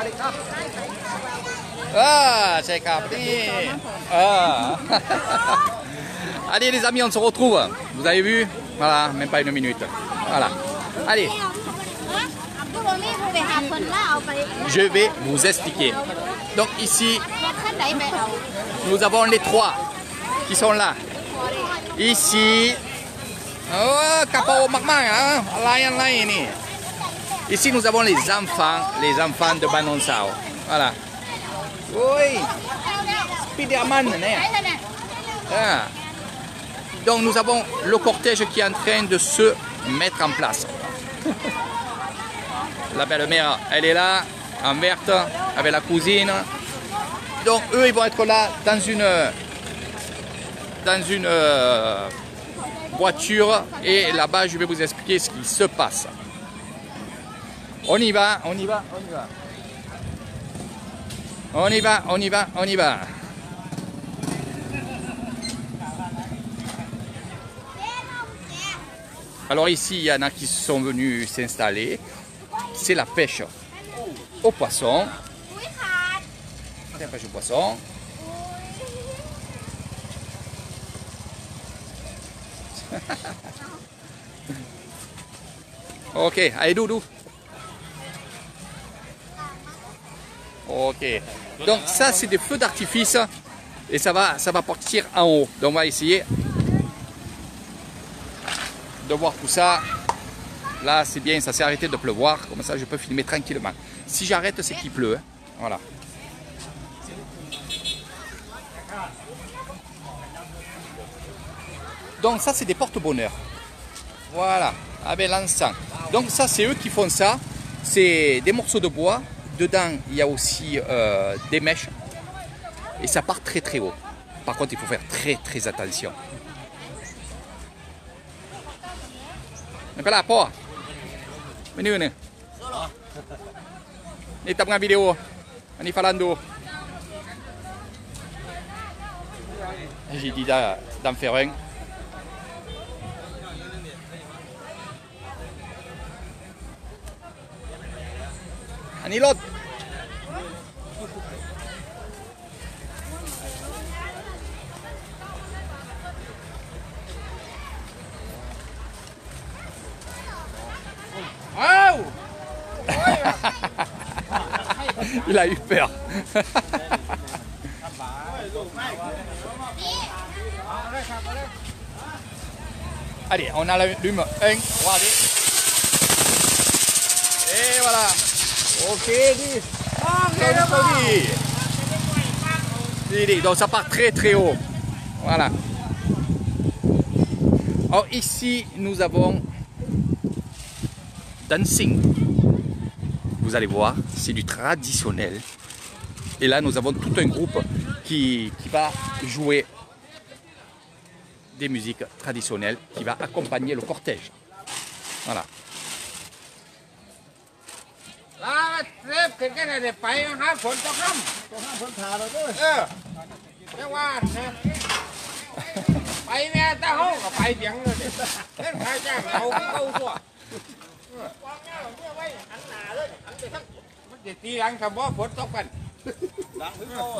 les crêpes. Ah, c'est crêpes. Ah. Allez les amis, on se retrouve. Vous avez vu? Voilà, même pas une minute. Voilà. Allez. Je vais vous expliquer. Donc ici, nous avons les trois qui sont là. Ici, oh, kapau makmang, hein? Lain ini. Ici, nous avons les enfants de Banon Sao. Voilà. Oui. Spiderman, ah. Donc nous avons le cortège qui est en train de se mettre en place. La belle-mère, elle est là, en verte, avec la cousine. Donc eux, ils vont être là dans une voiture. Et là-bas, je vais vous expliquer ce qui se passe. On y va, on y va, on y va. On y va, on y va, on y va. Alors ici, il y en a qui sont venus s'installer. C'est la pêche au poisson. C'est la pêche au poisson. Ok, allez, doudou. Ok. Donc ça, c'est des feux d'artifice. Et ça va partir en haut. Donc on va essayer de voir tout ça. Là, c'est bien, ça s'est arrêté de pleuvoir. Comme ça, je peux filmer tranquillement. Si j'arrête, c'est qu'il pleut. Hein. Voilà. Donc ça, c'est des porte-bonheur. Voilà, avec l'encens. Donc ça, c'est eux qui font ça. C'est des morceaux de bois. Dedans, il y a aussi des mèches. Et ça part très très haut. Par contre, il faut faire très très attention. Ni pala po. Menu ni. Ni tengah video. Ni falando. J'ai dit d'en faire un. Ani l'autre. Il a eu peur. Allez, on allume un. Regardez. Et voilà. Ok, dit. Donc ça part très très haut. Voilà. Alors ici, nous avons dancing. Vous allez voir, c'est du traditionnel. Et là, nous avons tout un groupe qui va jouer des musiques traditionnelles, qui va accompagner le cortège. Voilà.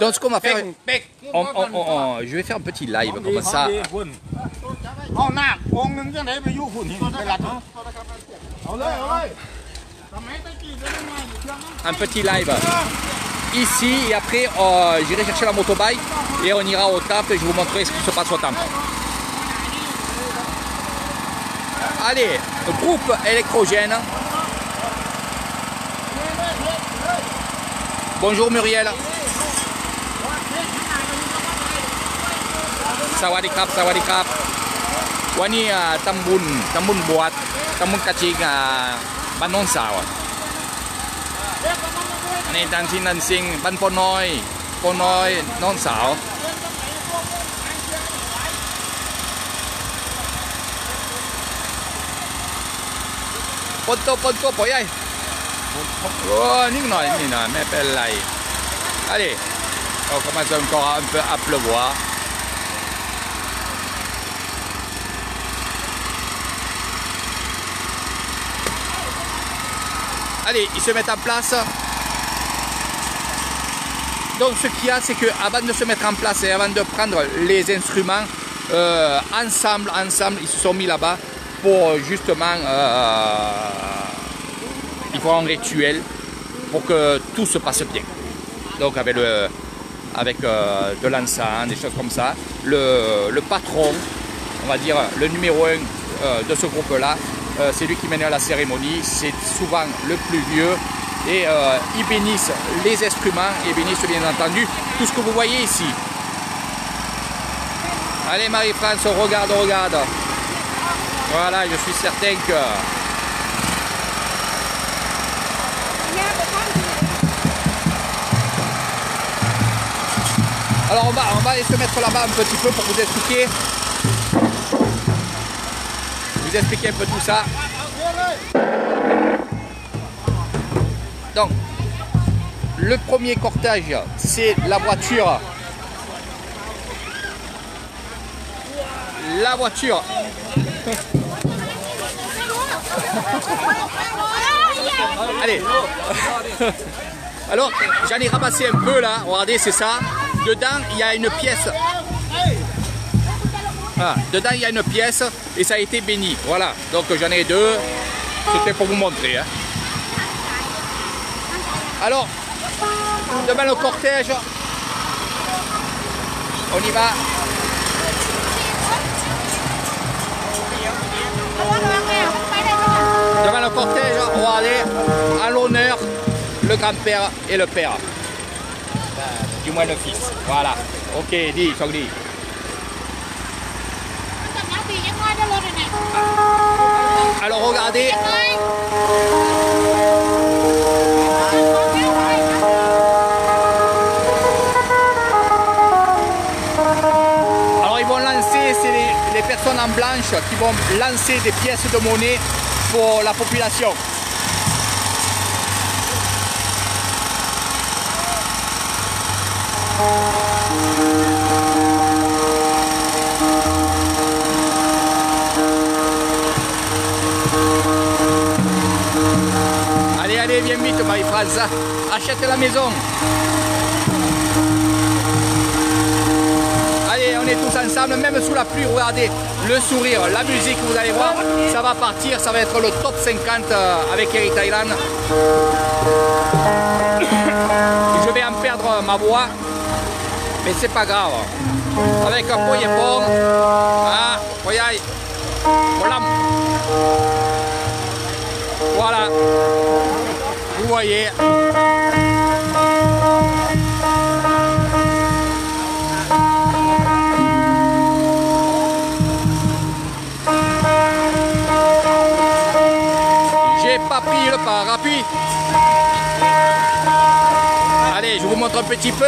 Donc ce qu'on va faire, je vais faire un petit live comme ça. Un petit live ici et après j'irai chercher la motobike et on ira au temple et je vous montrerai ce qui se passe au temple. Allez, groupe électrogène. Bonjour Muriel. Sawadee krap. Wani tambun buat, tambun kacing Banon Sao. Ini dancing ban ponoi non Sao. Ponto po yai. Oh, ni non, mais belle là. Allez, on commence encore un peu à pleuvoir. Allez, ils se mettent en place. Donc ce qu'il y a, c'est qu'avant de se mettre en place et avant de prendre les instruments, ensemble, ils se sont mis là-bas pour justement, il faut un rituel pour que tout se passe bien. Donc avec, de l'encens, des choses comme ça. Le patron, on va dire le numéro 1 de ce groupe-là, c'est lui qui mène la cérémonie, c'est souvent le plus vieux. Et ils bénissent les instruments et bénissent bien entendu tout ce que vous voyez ici. Allez Marie-France, regarde. Voilà, je suis certain que... Alors on va aller se mettre là-bas un petit peu pour vous expliquer. Vous expliquer un peu tout ça. Donc, le premier cortège, c'est la voiture. La voiture. Allez. Alors, j'en ai ramassé un peu là. Regardez, c'est ça. Dedans, il y a une pièce. Ah, dedans, il y a une pièce et ça a été béni. Voilà. Donc, j'en ai deux. C'était pour vous montrer. Hein. Alors, devant le cortège, on y va. Devant le cortège, regardez, à l'honneur, le grand-père et le père. Du moins le fils. Voilà. Ok, dis, dis. Alors regardez. Alors ils vont lancer, c'est les personnes en blanche qui vont lancer des pièces de monnaie pour la population. Allez, viens vite Marie-France, achète la maison. Allez, on est tous ensemble, même sous la pluie, regardez, le sourire, la musique, vous allez voir, ça va partir, ça va être le top 50 avec Eri Thailand. Je vais en perdre ma voix, mais c'est pas grave. Avec un poignet bon, ah, voyez, voilà. Voilà, vous voyez. J'ai pas pris le parapluie. Allez, je vous montre un petit peu.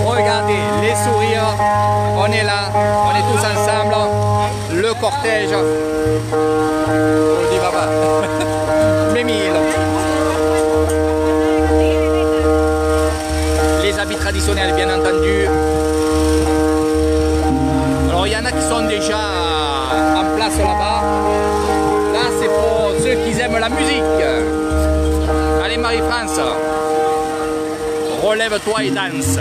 Regardez les sourires, on est là, on est tous ensemble, le cortège. On dit papa. Mémile. Les habits traditionnels bien entendu. Alors il y en a qui sont déjà en place là-bas. Là c'est pour ceux qui aiment la musique. Allez Marie-France, relève-toi et danse.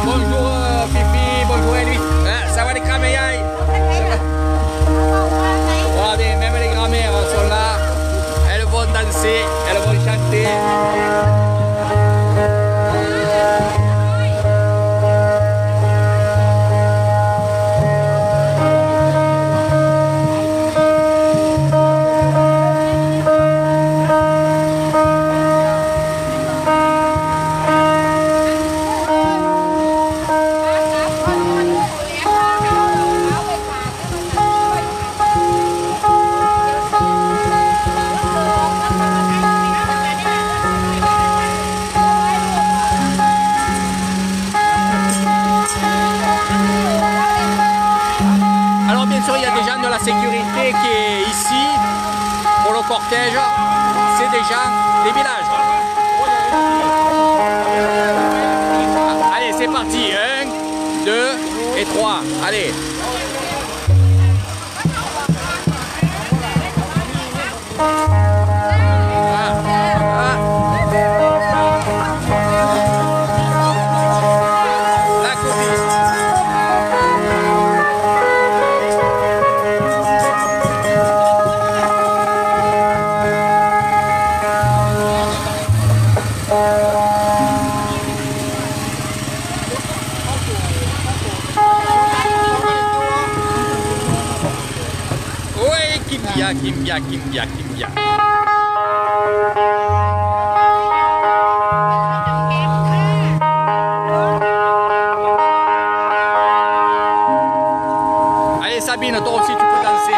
Bonjour Pipi, bonjour Ellie. Ça va les crameilles? Regardez, même les grand-mères sont là. Elles vont danser, elles vont chanter. voyez qui est ici pour le cortège, c'est des gens des villages. Allez, c'est parti. 1, 2 et 3. Allez. Kimbia. Allez Sabine, toi aussi tu peux danser.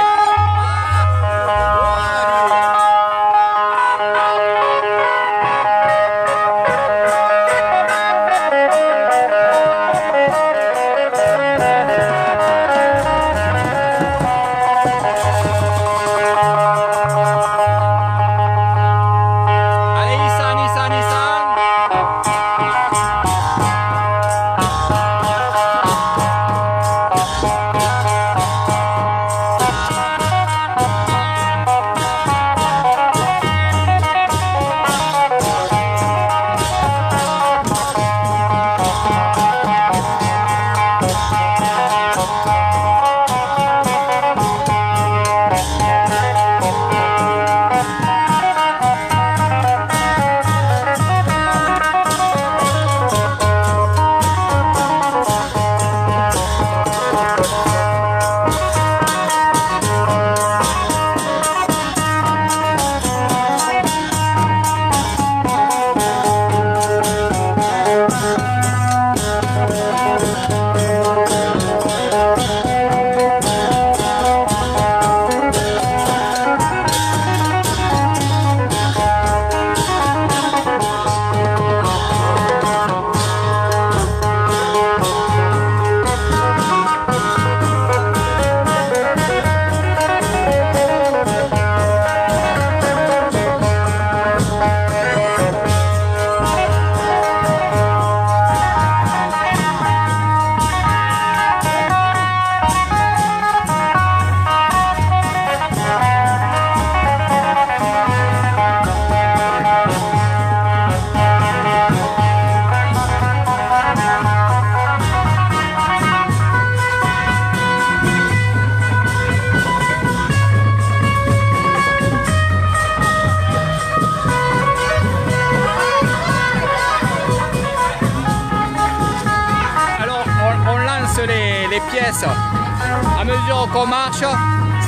Les pièces à mesure qu'on marche,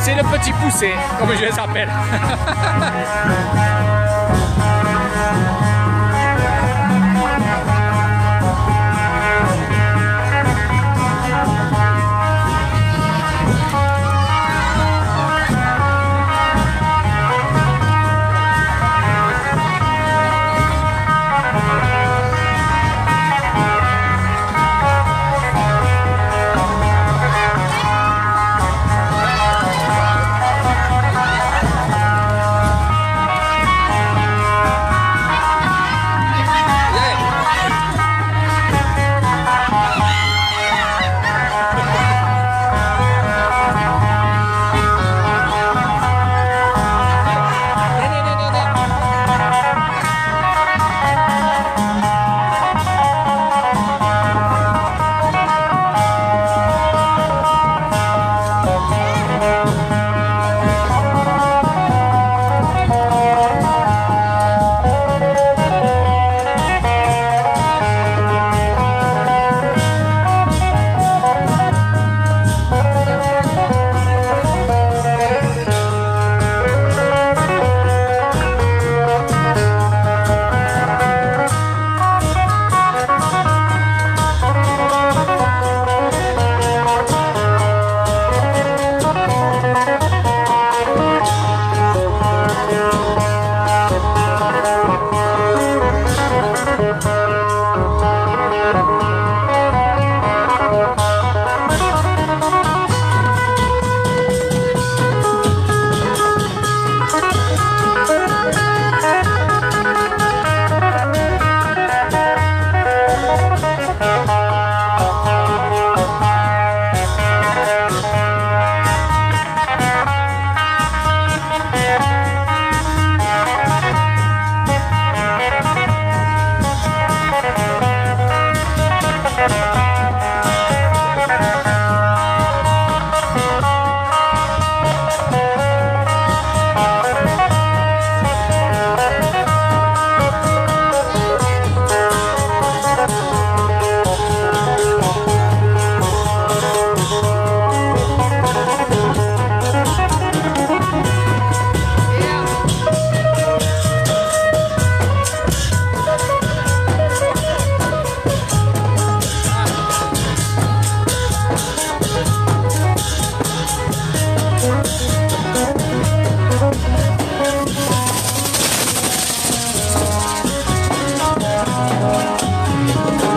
c'est le petit poussé, comme je les appelle.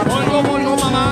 Bonjour, bonjour maman.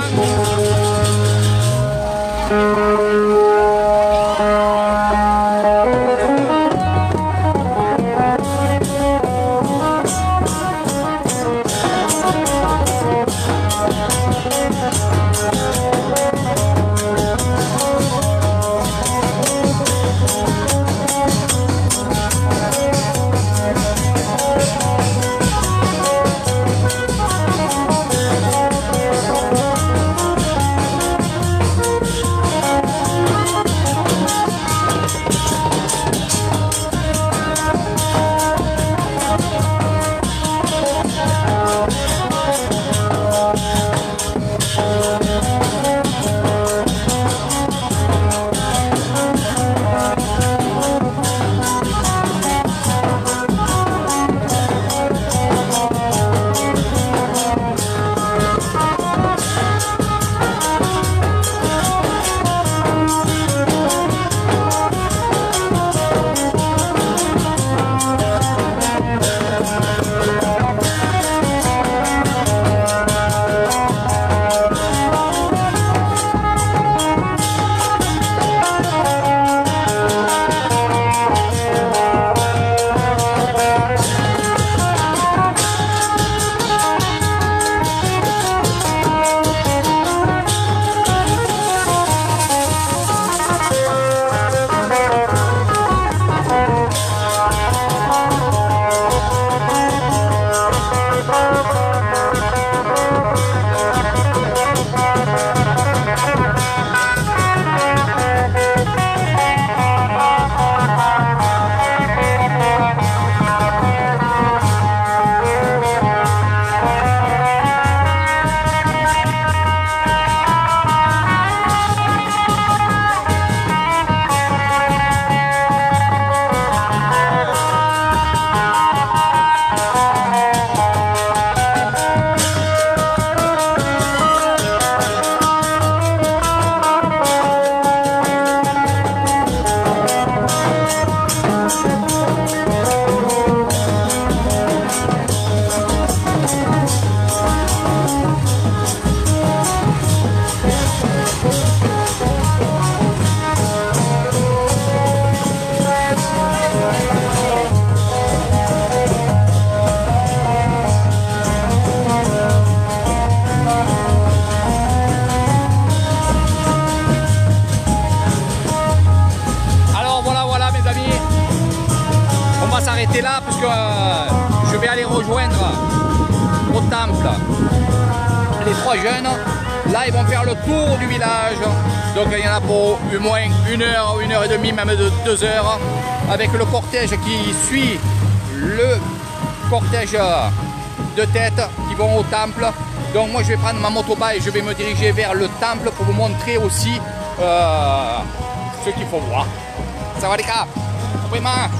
S'arrêter là parce que je vais aller rejoindre au temple les 3 jeunes. Là ils vont faire le tour du village, donc il y en a pour au moins 1 heure, 1 heure et demie, même 2 heures, avec le cortège qui suit le cortège de tête qui vont au temple. Donc moi je vais prendre ma motoba et je vais me diriger vers le temple pour vous montrer aussi ce qu'il faut voir. Ça va les gars, vraiment.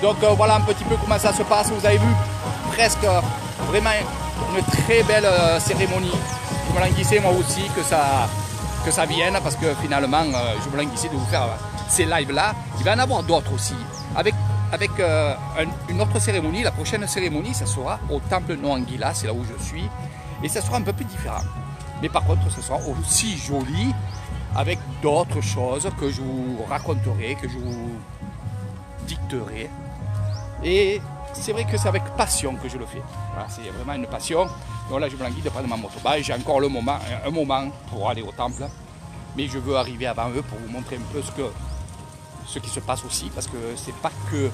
Donc voilà un petit peu comment ça se passe. Vous avez vu presque vraiment une très belle cérémonie. Je me languissais moi aussi que ça vienne parce que finalement je me languissais de vous faire ces lives là. Il va y en avoir d'autres aussi avec une autre cérémonie. La prochaine cérémonie ça sera au temple Noanguilla, c'est là où je suis, et ça sera un peu plus différent. Mais par contre ce sera aussi joli avec d'autres choses que je vous raconterai, que je vous dicterai. Et c'est vrai que c'est avec passion que je le fais. Voilà, c'est vraiment une passion. Donc là, je me languis de prendre ma motorbike. J'ai encore un moment pour aller au temple. Mais je veux arriver avant eux pour vous montrer un peu ce qui se passe aussi. Parce que c'est pas que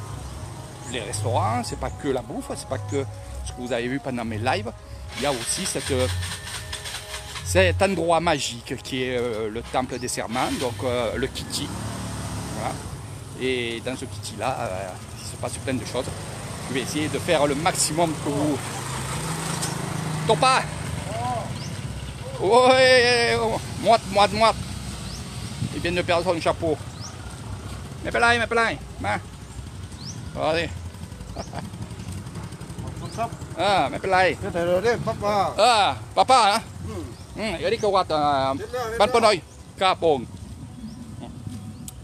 les restaurants, c'est pas que la bouffe, c'est pas que ce que vous avez vu pendant mes lives. Il y a aussi cet endroit magique qui est le temple des serments, donc le Kiti. Voilà. Et dans ce Kiti-là, il se passe plein de choses. Je vais essayer de faire le maximum que vous... Topa! Ouais, moite. Il vient de perdre son chapeau. Mais pelai. Allez. Ah, mais pelai. Ah, papa, hein? Eric Watt, Banponoy, Capong.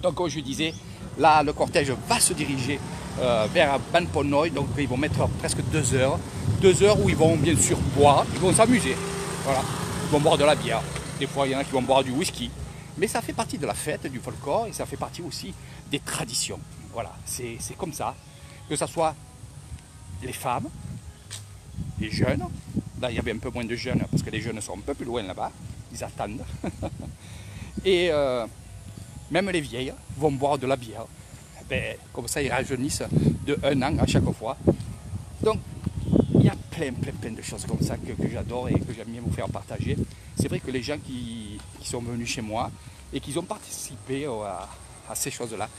Donc, comme je disais, là, le cortège va se diriger vers Ban Pon donc ils vont mettre presque 2 heures. 2 heures où ils vont bien sûr boire, ils vont s'amuser. Voilà. Ils vont boire de la bière. Des fois, il y en a qui vont boire du whisky. Mais ça fait partie de la fête, du folklore, et ça fait partie aussi des traditions. Voilà, c'est comme ça. Que ce soit les femmes, les jeunes. Là, il y avait un peu moins de jeunes, parce que les jeunes sont un peu plus loin là-bas. Ils attendent. Et même les vieilles vont boire de la bière. Ben, comme ça, ils rajeunissent de 1 an à chaque fois. Donc, il y a plein de choses comme ça que j'adore et que j'aime bien vous faire partager. C'est vrai que les gens qui sont venus chez moi et qui ont participé à ces choses-là,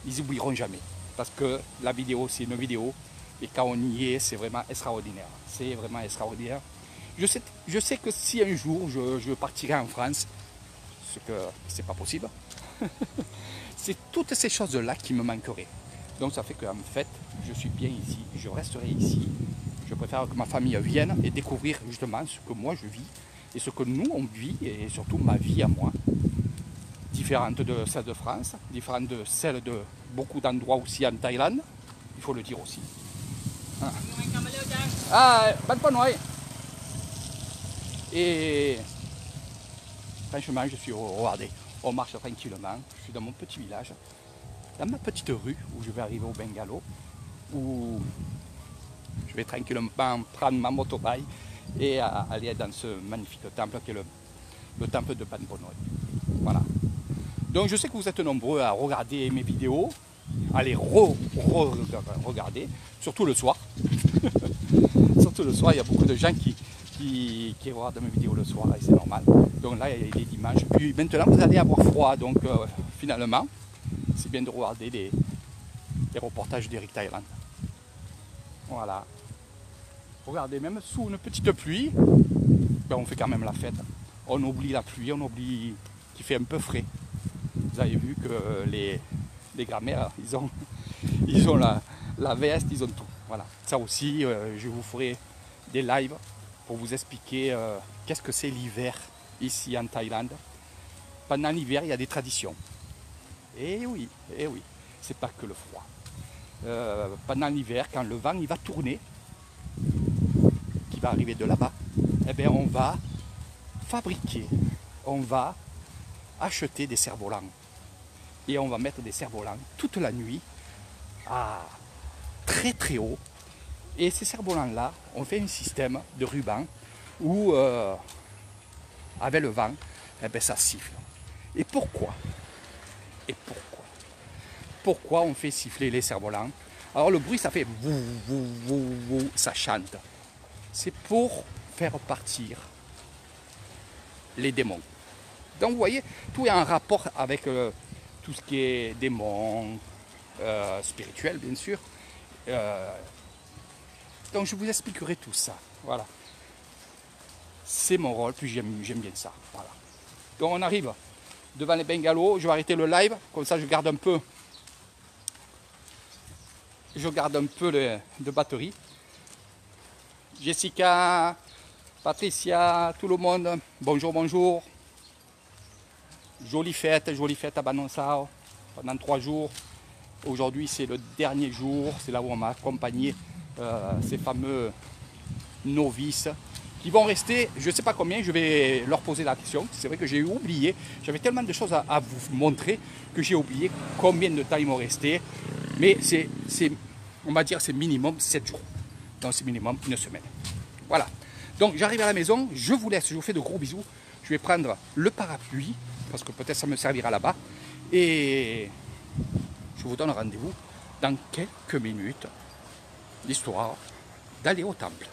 ils n'oublieront jamais. Parce que la vidéo, c'est une vidéo. Et quand on y est, c'est vraiment extraordinaire. C'est vraiment extraordinaire. Je sais que si un jour je partirai en France, ce que c'est pas possible, c'est toutes ces choses-là qui me manqueraient. Donc ça fait qu'en fait, je suis bien ici, je resterai ici. Je préfère que ma famille vienne et découvrir justement ce que moi je vis et ce que nous on vit et surtout ma vie à moi. Différente de celle de France, différente de celle de beaucoup d'endroits aussi en Thaïlande, il faut le dire aussi. Ban Pon Noi. Et franchement, je suis regardé. On marche tranquillement. Je suis dans mon petit village, dans ma petite rue où je vais arriver au bungalow, où je vais tranquillement prendre ma motorbike et aller dans ce magnifique temple qui est le temple de Ban Pon Noi. Voilà. Donc je sais que vous êtes nombreux à regarder mes vidéos, à les regarder, surtout le soir. Surtout le soir, il y a beaucoup de gens qui regardent mes vidéos le soir et c'est normal. Donc là, il est dimanche. Puis maintenant, vous allez avoir froid. Donc finalement, c'est bien de regarder les reportages d'Eric Thailand. Voilà. Regardez, même sous une petite pluie, ben, on fait quand même la fête. On oublie la pluie, on oublie qu'il fait un peu frais. Vous avez vu que les grands-mères, ils ont la veste, ils ont tout. Voilà. Ça aussi, je vous ferai des lives pour vous expliquer qu'est-ce que c'est l'hiver ici en Thaïlande. Pendant l'hiver, il y a des traditions. Et oui, c'est pas que le froid. Pendant l'hiver, quand le vent il va tourner, qui va arriver de là-bas, eh bien, on va fabriquer, on va acheter des cerfs-volants. Et on va mettre des cerfs-volants toute la nuit à très haut. Et ces cerfs-volants-là, on fait un système de ruban où, avec le vent, eh bien, ça siffle. Et pourquoi Pourquoi on fait siffler les cerfs-volants? Alors le bruit, ça fait vou, vou, vou, vou, ça chante. C'est pour faire partir les démons. Donc vous voyez, tout est en rapport avec tout ce qui est démons, spirituel bien sûr. Donc je vous expliquerai tout ça. Voilà. C'est mon rôle, puis j'aime bien ça. Voilà. Donc on arrive devant les bungalows, je vais arrêter le live, comme ça je garde un peu de batterie. Jessica, Patricia, tout le monde, bonjour. Jolie fête à Ban Non Sao pendant 3 jours. Aujourd'hui c'est le dernier jour, c'est là où on m'a accompagné ces fameux novices qui vont rester, je ne sais pas combien, je vais leur poser la question. C'est vrai que j'ai oublié, j'avais tellement de choses à vous montrer que j'ai oublié combien de temps ils m'ont resté. Mais on va dire c'est minimum 7 jours. Donc c'est minimum 1 semaine. Voilà. Donc j'arrive à la maison, je vous laisse, je vous fais de gros bisous. Je vais prendre le parapluie, parce que peut-être ça me servira là-bas. Et je vous donne rendez-vous dans quelques minutes, l'histoire d'aller au temple.